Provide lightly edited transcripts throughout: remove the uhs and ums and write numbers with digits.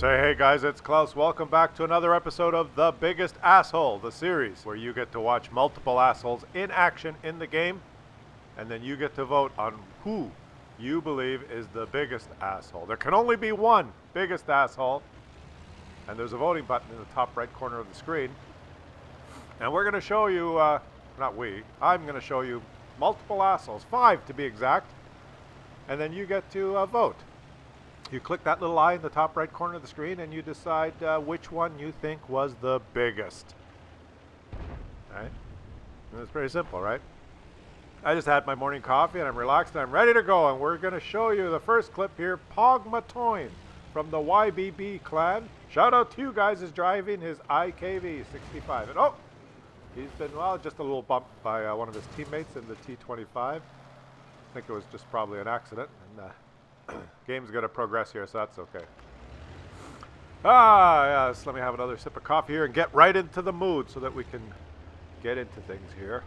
Say hey guys, it's Klaus. Welcome back to another episode of The Biggest Asshole, the series where you get to watch multiple assholes in action in the game, and then you get to vote on who you believe is the biggest asshole. There can only be one biggest asshole, and there's a voting button in the top right corner of the screen. And we're going to show you, I'm going to show you multiple assholes, 5 to be exact, and then you get to vote. You click that little eye in the top right corner of the screen and you decide which one you think was the biggest. Right? And it's pretty simple, right? I just had my morning coffee and I'm relaxed and I'm ready to go, and we're going to show you the first clip here. Pogmatoin from the YBB clan. Shout out to you guys, is driving his IKV 65. And he's been, just a little bumped by one of his teammates in the T25. I think it was just probably an accident. And game's going to progress here, so that's okay. Yes, let me have another sip of coffee here and get right into the mood so that we can get into things here.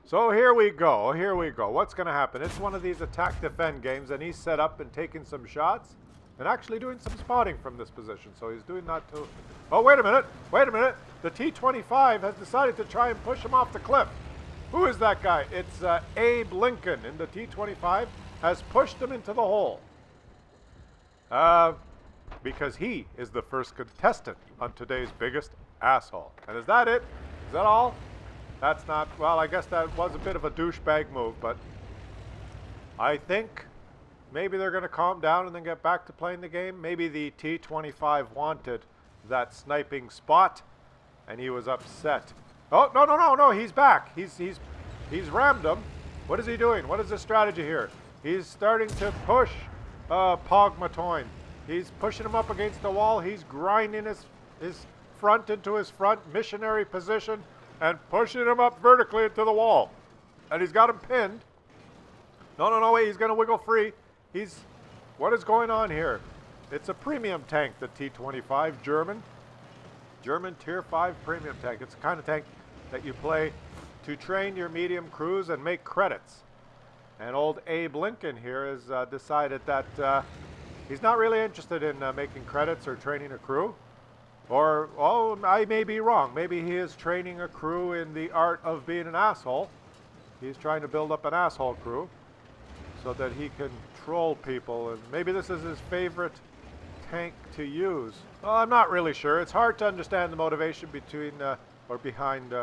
So here we go. What's going to happen? It's one of these attack-defend games, and he's set up and taking some shots and actually doing some spotting from this position. So he's doing that too. Oh, wait a minute. The T25 has decided to try and push him off the cliff. Who is that guy? It's Abe Lincoln in the T25 has pushed him into the hole. Because he is the first contestant on today's biggest asshole. And is that it? Is that all? That's not, well, I guess that was a bit of a douchebag move, but I think maybe they're going to calm down and then get back to playing the game. Maybe the T25 wanted that sniping spot and he was upset. Oh, no, he's back. He's rammed him. What is he doing? What is his strategy here? He's starting to push Pogmatoin. He's pushing him up against the wall. He's grinding his front into his front missionary position and pushing him up vertically into the wall. And he's got him pinned. No, wait, he's going to wiggle free. What is going on here? It's a premium tank, the T25, German Tier 5 premium tank. It's the kind of tank that you play to train your medium crews and make credits. And old Abe Lincoln here has decided that he's not really interested in making credits or training a crew. Or, I may be wrong. Maybe he is training a crew in the art of being an asshole. He's trying to build up an asshole crew so that he can troll people. And maybe this is his favorite tank to use. Well, I'm not really sure. It's hard to understand the motivation behind.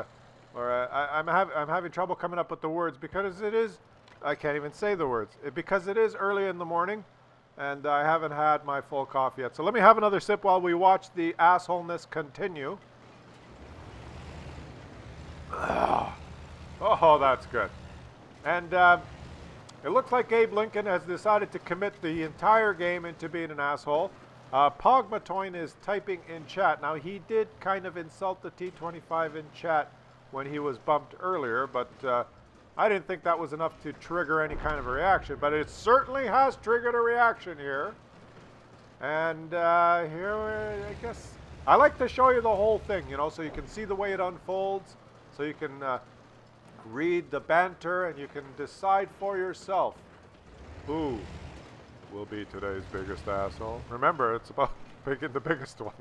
I'm having trouble coming up with the words because it is. I can't even say the words because it is early in the morning, and I haven't had my full coffee yet. So let me have another sip while we watch the assholeness continue. Oh, that's good. And it looks like Abe Lincoln has decided to commit the entire game into being an asshole. Pogmatoin is typing in chat. Now, he did kind of insult the T25 in chat when he was bumped earlier, but I didn't think that was enough to trigger any kind of a reaction, but it certainly has triggered a reaction here. And here, I guess, I like to show you the whole thing, so you can see the way it unfolds, so you can read the banter, and you can decide for yourself who will be today's biggest asshole. Remember, it's about picking the biggest one.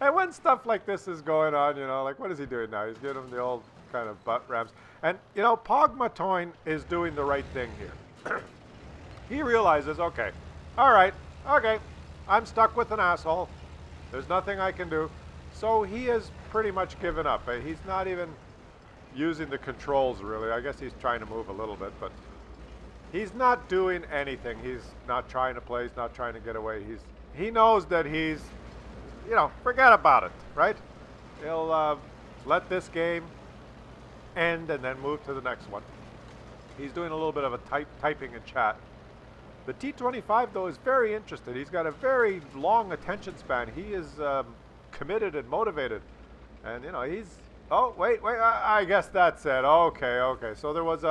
And when stuff like this is going on, like what is he doing now? He's giving him the old kind of butt rams. And, Pogmatoin is doing the right thing here. He realizes, okay, I'm stuck with an asshole. There's nothing I can do. So he has pretty much given up. He's not even using the controls, really. I guess he's trying to move a little bit, but he's not doing anything. He's not trying to play. He's not trying to get away. He knows that he's, forget about it, right? He'll let this game end and then move to the next one. He's doing a little bit of a typing in chat. The T25, though, is very interested. He's got a very long attention span. He is committed and motivated. And, he's... Oh, wait, I guess that's it. Okay. So there was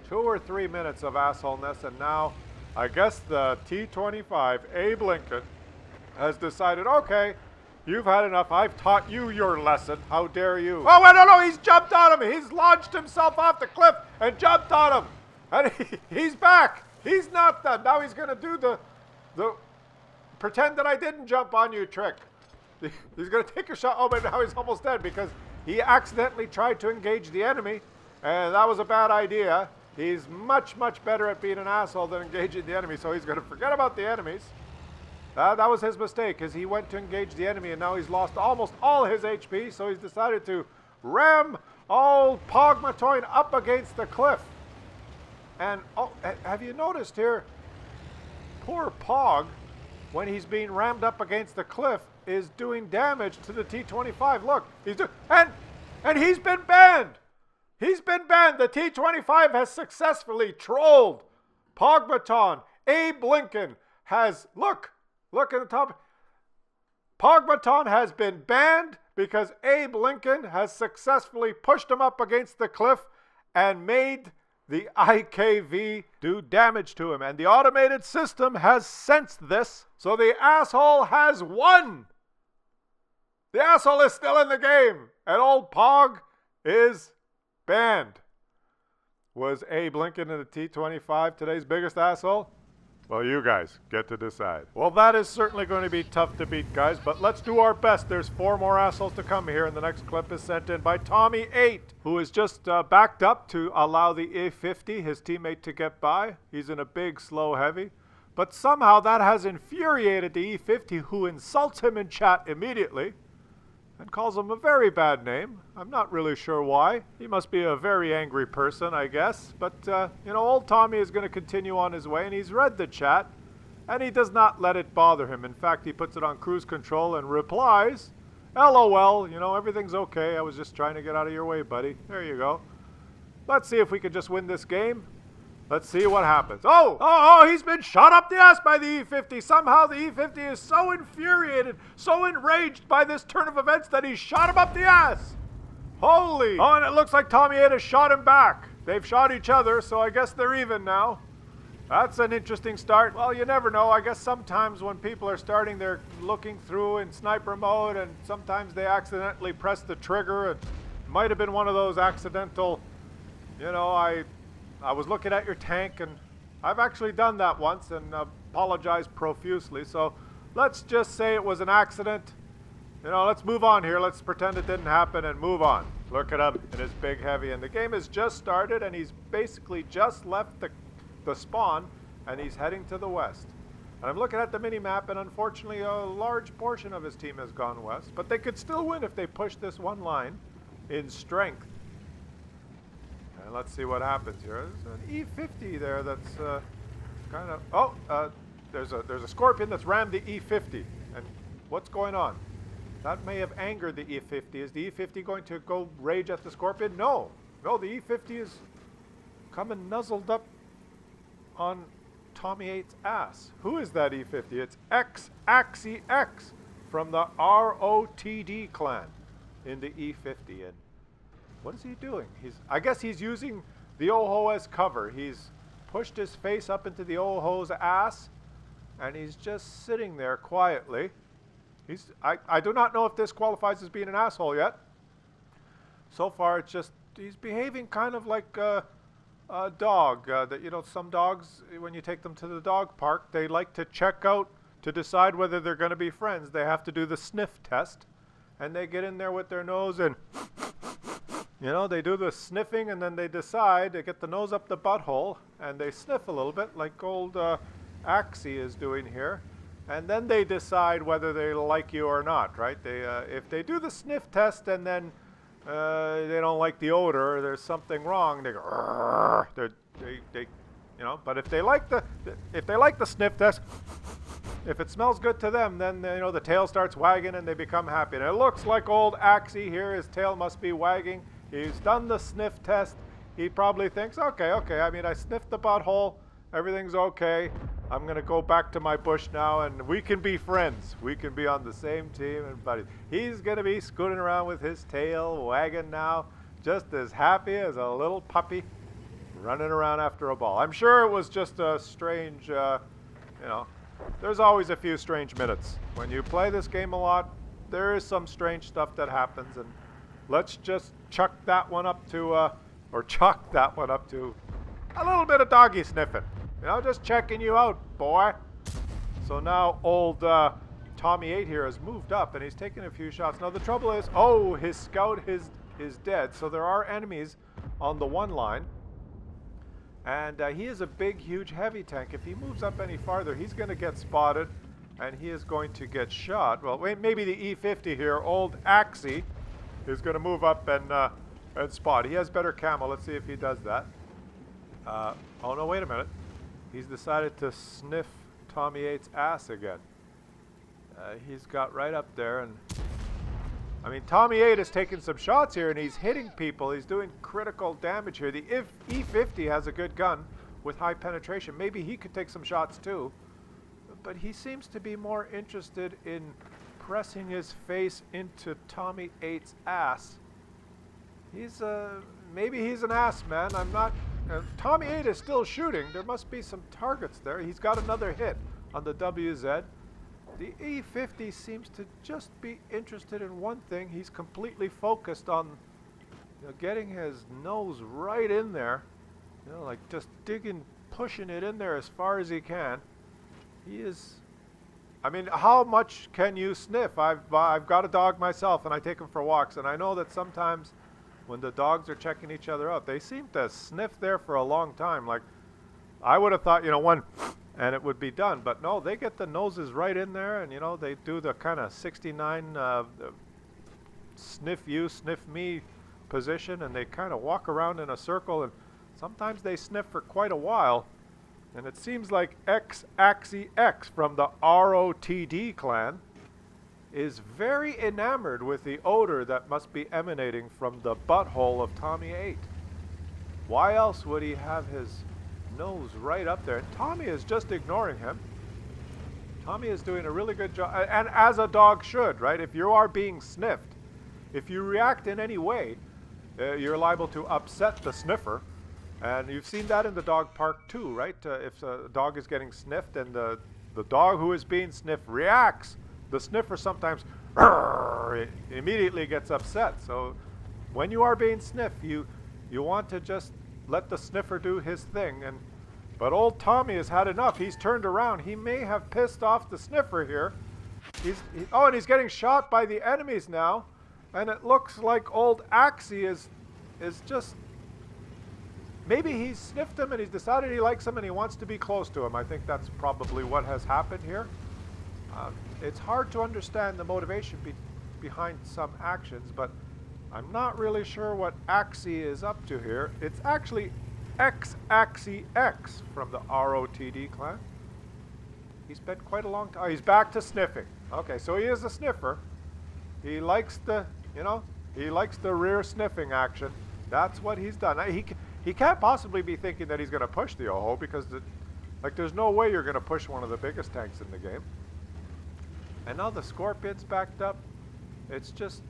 2 or 3 minutes of assholeness, and now I guess the T25, Abe Lincoln, has decided, okay, you've had enough. I've taught you your lesson. How dare you? Oh, wait, no, he's jumped on him. He's launched himself off the cliff and jumped on him. And he's back. He's not done. Now he's going to do the pretend that I didn't jump on you trick. He's going to take a shot. Oh, but now he's almost dead because he accidentally tried to engage the enemy. And that was a bad idea. He's much, much better at being an asshole than engaging the enemy. So he's going to forget about the enemies. That was his mistake, because he went to engage the enemy, and now he's lost almost all his HP, so he's decided to ram old Pog Matoin up against the cliff. And oh, have you noticed here, poor Pog, when he's being rammed up against the cliff, is doing damage to the T-25. Look, and he's been banned. He's been banned. The T-25 has successfully trolled Pog Maton. Abe Lincoln has, look at the top. Pog Maton has been banned because Abe Lincoln has successfully pushed him up against the cliff and made the IKV do damage to him. And the automated system has sensed this, so the asshole has won. The asshole is still in the game, and old Pog is banned. Was Abe Lincoln in the T-25 today's biggest asshole? Well, you guys get to decide. Well, that is certainly going to be tough to beat, guys, but let's do our best. There's 4 more assholes to come here, and the next clip is sent in by Tommy8, who is just backed up to allow the E50, his teammate, to get by. He's in a big, slow heavy. But somehow that has infuriated the E50, who insults him in chat immediately and calls him a very bad name. I'm not really sure why. He must be a very angry person, I guess. But, you know, old Tommy is going to continue on his way, and he's read the chat, and he does not let it bother him. In fact, he puts it on cruise control and replies, LOL, you know, everything's okay. I was just trying to get out of your way, buddy. There you go. Let's see if we can just win this game. Let's see what happens. Oh, he's been shot up the ass by the E50. Somehow the E50 is so infuriated, so enraged by this turn of events that he shot him up the ass. Holy. Oh, and it looks like Tommy 8 has shot him back. They've shot each other, so I guess they're even now. That's an interesting start. Well, you never know. I guess sometimes when people are starting, they're looking through in sniper mode, and sometimes they accidentally press the trigger. It might have been one of those accidental, you know, I was looking at your tank, and I've actually done that once and apologized profusely. So let's just say it was an accident. You know, let's move on here. Let's pretend it didn't happen and move on. Look at him in his big heavy. And the game has just started, and he's basically just left the spawn, and he's heading to the west. And I'm looking at the mini-map, and unfortunately a large portion of his team has gone west. But they could still win if they push this one line in strength. And let's see what happens here. There's an E50 there that's kind of... Oh, there's a Scorpion that's rammed the E50. And what's going on? That may have angered the E50. Is the E50 going to go rage at the Scorpion? No. No, the E50 is coming nuzzled up on Tommy 8's ass. Who is that E50? It's Axie X from the ROTD clan in the E50. And what is he doing? I guess he's using the Oho as cover. He's pushed his face up into the Oho's ass, and he's just sitting there quietly. I do not know if this qualifies as being an asshole yet. So far, it's just he's behaving kind of like a dog. That, you know, some dogs, when you take them to the dog park, they like to check out to decide whether they're going to be friends. They have to do the sniff test, and they get in there with their nose and, you know, they do the sniffing, and then they decide, they get the nose up the butthole, and they sniff a little bit like old Axie is doing here. And then they decide whether they like you or not, right? They, if they do the sniff test and then they don't like the odor, there's something wrong. They go, they, you know. But if they like the sniff test, if it smells good to them, then you know the tail starts wagging and they become happy. And it looks like old Axie here. His tail must be wagging. He's done the sniff test. He probably thinks, okay. I mean, I sniffed the butthole. Everything's okay. I'm going to go back to my bush now, and we can be friends. We can be on the same team and buddies. He's going to be scooting around with his tail wagging now, just as happy as a little puppy running around after a ball. I'm sure it was just a strange, you know, there's always a few strange minutes. When you play this game a lot, there is some strange stuff that happens, and let's just chuck that one up to a little bit of doggy sniffing. You know, just checking you out, boy. So now old Tommy 8 here has moved up and he's taking a few shots. Now the trouble is, oh, his scout is dead. So there are enemies on the one line. And he is a big, huge, heavy tank. If he moves up any farther, he's going to get spotted and he is going to get shot. Well, maybe the E50 here, old Axie, is going to move up and spot. He has better camo. Let's see if he does that. Oh, no, wait a minute. He's decided to sniff Tommy 8's ass again. He's got right up there, and I mean, Tommy 8 is taking some shots here, and he's hitting people. He's doing critical damage here. The E50 has a good gun with high penetration. Maybe he could take some shots too, but he seems to be more interested in pressing his face into Tommy 8's ass. He's maybe he's an ass man. I'm not. Tommy 8 is still shooting. There must be some targets there. He's got another hit on the WZ. The E50 seems to just be interested in one thing. He's completely focused on, you know, getting his nose right in there. You know, like just digging, pushing it in there as far as he can. He is, I mean, how much can you sniff? I've got a dog myself and I take him for walks, and I know that sometimes when the dogs are checking each other out, they seem to sniff there for a long time. Like, I would have thought, you know, one, and it would be done. But no, they get the noses right in there, and, you know, they do the kind of 69 sniff you, sniff me position, and they kind of walk around in a circle, and sometimes they sniff for quite a while. And it seems like Axie X from the ROTD clan is very enamored with the odor that must be emanating from the butthole of Tommy 8. Why else would he have his nose right up there? And Tommy is just ignoring him. Tommy is doing a really good job, and as a dog should, right? If you are being sniffed, if you react in any way, you're liable to upset the sniffer. And you've seen that in the dog park too, right? If a dog is getting sniffed and the dog who is being sniffed reacts, the sniffer sometimes immediately gets upset. So when you are being sniffed, you want to just let the sniffer do his thing. But old Tommy has had enough. He's turned around. He may have pissed off the sniffer here. And he's getting shot by the enemies now. And it looks like old Axie is just, maybe he's sniffed him and he's decided he likes him and he wants to be close to him. I think that's probably what has happened here. It's hard to understand the motivation behind some actions, but I'm not really sure what Axie is up to here. It's actually Axie X from the ROTD clan. He spent quite a long time. Oh, he's back to sniffing. Okay, so he is a sniffer. He likes the, you know, he likes the rear sniffing action. That's what he's done. He can't possibly be thinking that he's going to push the Oho, because there's no way you're going to push one of the biggest tanks in the game. And now the Scorpion's backed up. It's just...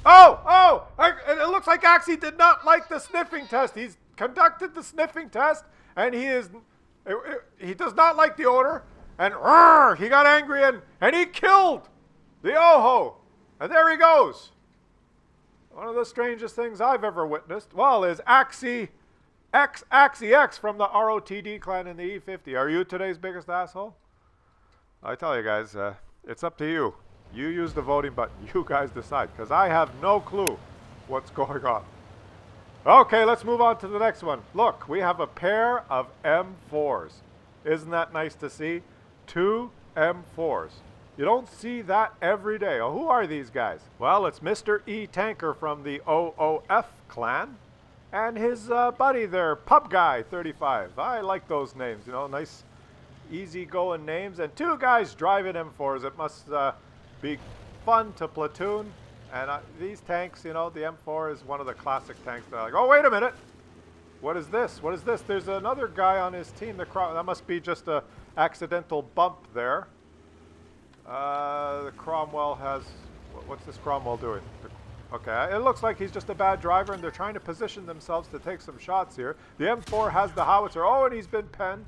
it looks like Axie did not like the sniffing test. He's conducted the sniffing test, and he does not like the odor. And he got angry, and he killed the Oho. And there he goes. One of the strangest things I've ever witnessed, well, is Axie X from the ROTD clan in the E50. Are you today's biggest asshole? I tell you guys, it's up to you. You use the voting button. You guys decide, because I have no clue what's going on. Okay, let's move on to the next one. Look, we have a pair of M4s. Isn't that nice to see? 2 M4s. You don't see that every day. Oh, who are these guys? Well, it's Mr. E Tanker from the OOF clan and his buddy there, Pub Guy 35. I like those names, you know, nice, easy-going names. And 2 guys driving M4s. It must be fun to platoon. And these tanks, you know, the M4 is one of the classic tanks that I like. Oh, wait a minute. What is this? What is this? There's another guy on his team. That must be just a accidental bump there. The Cromwell has... What's this Cromwell doing? Okay, it looks like he's just a bad driver, and they're trying to position themselves to take some shots here. The M4 has the howitzer. Oh, and he's been penned.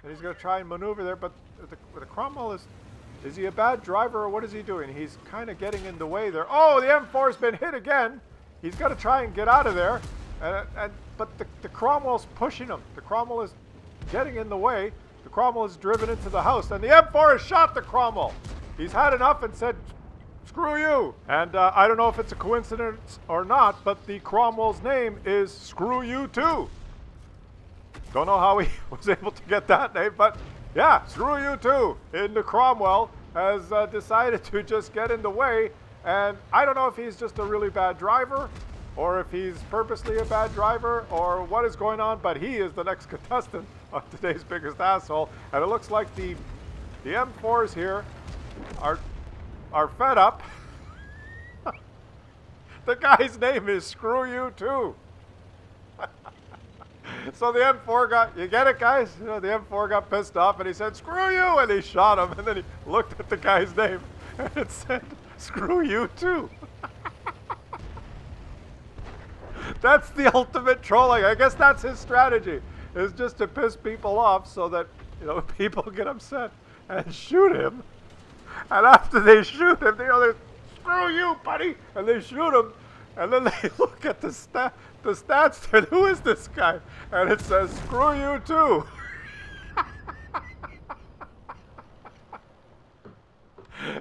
And he's going to try and maneuver there, but the Cromwell is he a bad driver, or what is he doing? He's kind of getting in the way there. Oh, the M4's been hit again. He's got to try and get out of there. But the Cromwell's pushing him. The Cromwell is getting in the way. The Cromwell is driven into the house, and the M4 has shot the Cromwell. He's had enough and said, screw you. And I don't know if it's a coincidence or not, but the Cromwell's name is Screw You Too. Don't know how he was able to get that name, but yeah, Screw You Too. And the Cromwell has decided to just get in the way, and I don't know if he's just a really bad driver, or if he's purposely a bad driver, or what is going on, but he is the next contestant on today's biggest asshole, and it looks like the M4s here are fed up. The guy's name is Screw You Too. So the M4 got, you get it, guys? You know, the M4 got pissed off and he said, screw you, and he shot him, and then he looked at the guy's name and it said, Screw You Too. That's the ultimate trolling. I guess that's his strategy, is just to piss people off so that, you know, people get upset and shoot him. And after they shoot him, they're, screw you, buddy, and they shoot him, and then they look at the stats, and who is this guy? And it says, Screw You Too.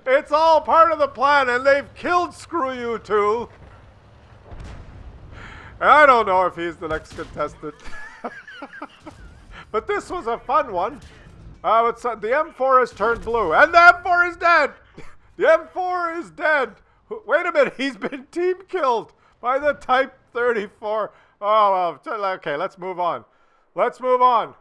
It's all part of the plan, and they've killed Screw You Too. And I don't know if he's the next contestant. But this was a fun one. The M4 has turned blue, and the M4 is dead. The M4 is dead. Wait a minute, he's been team killed by the Type 34. Oh, well, okay, let's move on. Let's move on.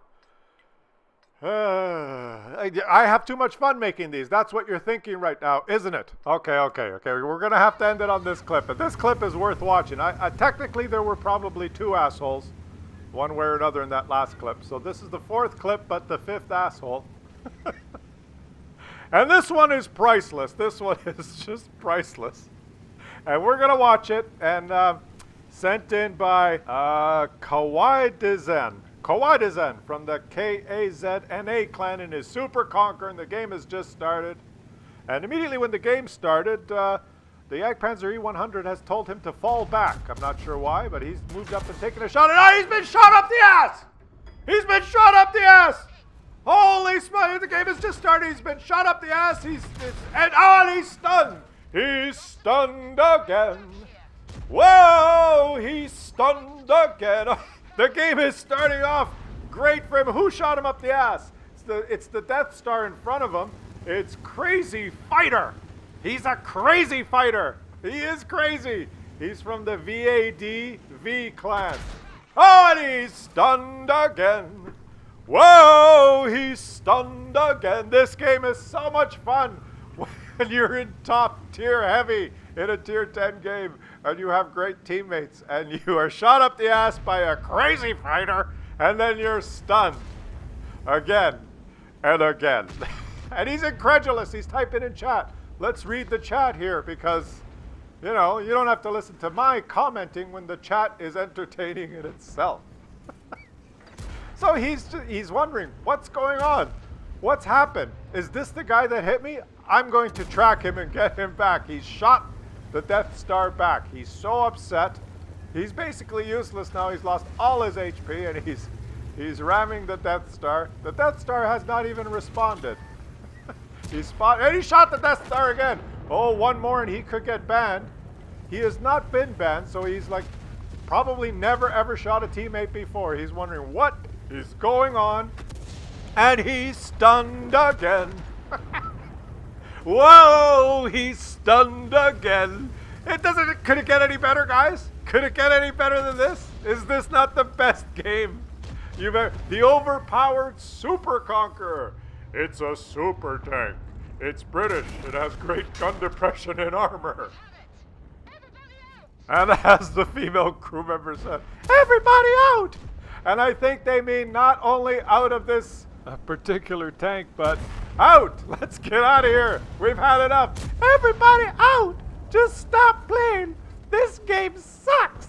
I have too much fun making these. That's what you're thinking right now, isn't it? Okay. We're going to have to end it on this clip. And this clip is worth watching. Technically, there were probably two assholes, one way or another, in that last clip. So this is the fourth clip, but the fifth asshole. And this one is priceless. This one is just priceless. And we're going to watch it. And sent in by Kawaii Dezen. Kawaii Dezen from the KAZNA clan in his Super Conqueror, and the game has just started. And immediately when the game started, the Jagdpanzer E100 has told him to fall back. I'm not sure why, but he's moved up and taken a shot, and he's been shot up the ass! He's been shot up the ass! Holy smokes, the game has just started. He's been shot up the ass. And he's stunned. He's stunned again. Whoa, he's stunned again. The game is starting off great for him. Who shot him up the ass? It's the Death Star in front of him. It's Crazy Fighter. He's a crazy fighter. He is crazy. He's from the VADV clan. Oh, and he's stunned again. Whoa, he's stunned again. This game is so much fun when you're in top tier heavy in a tier 10 game and you have great teammates and you are shot up the ass by a crazy fighter and then you're stunned again and again. And he's incredulous. He's typing in chat. Let's read the chat here because, you know, you don't have to listen to my commenting when the chat is entertaining in itself. So he's wondering, what's going on? What's happened? Is this the guy that hit me? I'm going to track him and get him back. He's shot the Death Star back. He's so upset. He's basically useless now. He's lost all his HP and he's ramming the Death Star. The Death Star has not even responded. And he shot the Death Star again. Oh, one more and he could get banned. He has not been banned, so he's like probably never ever shot a teammate before. He's wondering what is going on, and he's stunned again. Whoa, he's stunned again. Could it get any better, guys? Could it get any better than this? Is this not the best game? The overpowered Super Conqueror. It's a super tank. It's British. It has great gun depression and armor. And as the female crew member said, everybody out! And I think they mean not only out of this particular tank, but out! Let's get out of here! We've had enough! Everybody out! Just stop playing! This game sucks!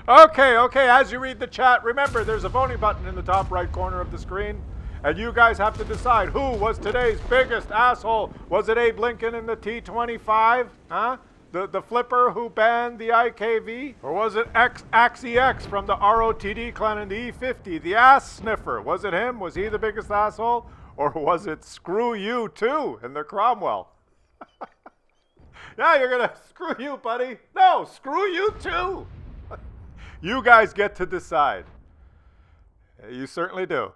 Okay, as you read the chat, remember there's a voting button in the top right corner of the screen. And you guys have to decide who was today's biggest asshole. Was it Abe Lincoln in the T-25? Huh? The flipper who banned the IKV? Or was it AXEX from the ROTD clan in the E50? The ass sniffer. Was it him? Was he the biggest asshole? Or was it screw you too in the Cromwell? Yeah, you're gonna screw you, buddy. No, screw you too. You guys get to decide. You certainly do.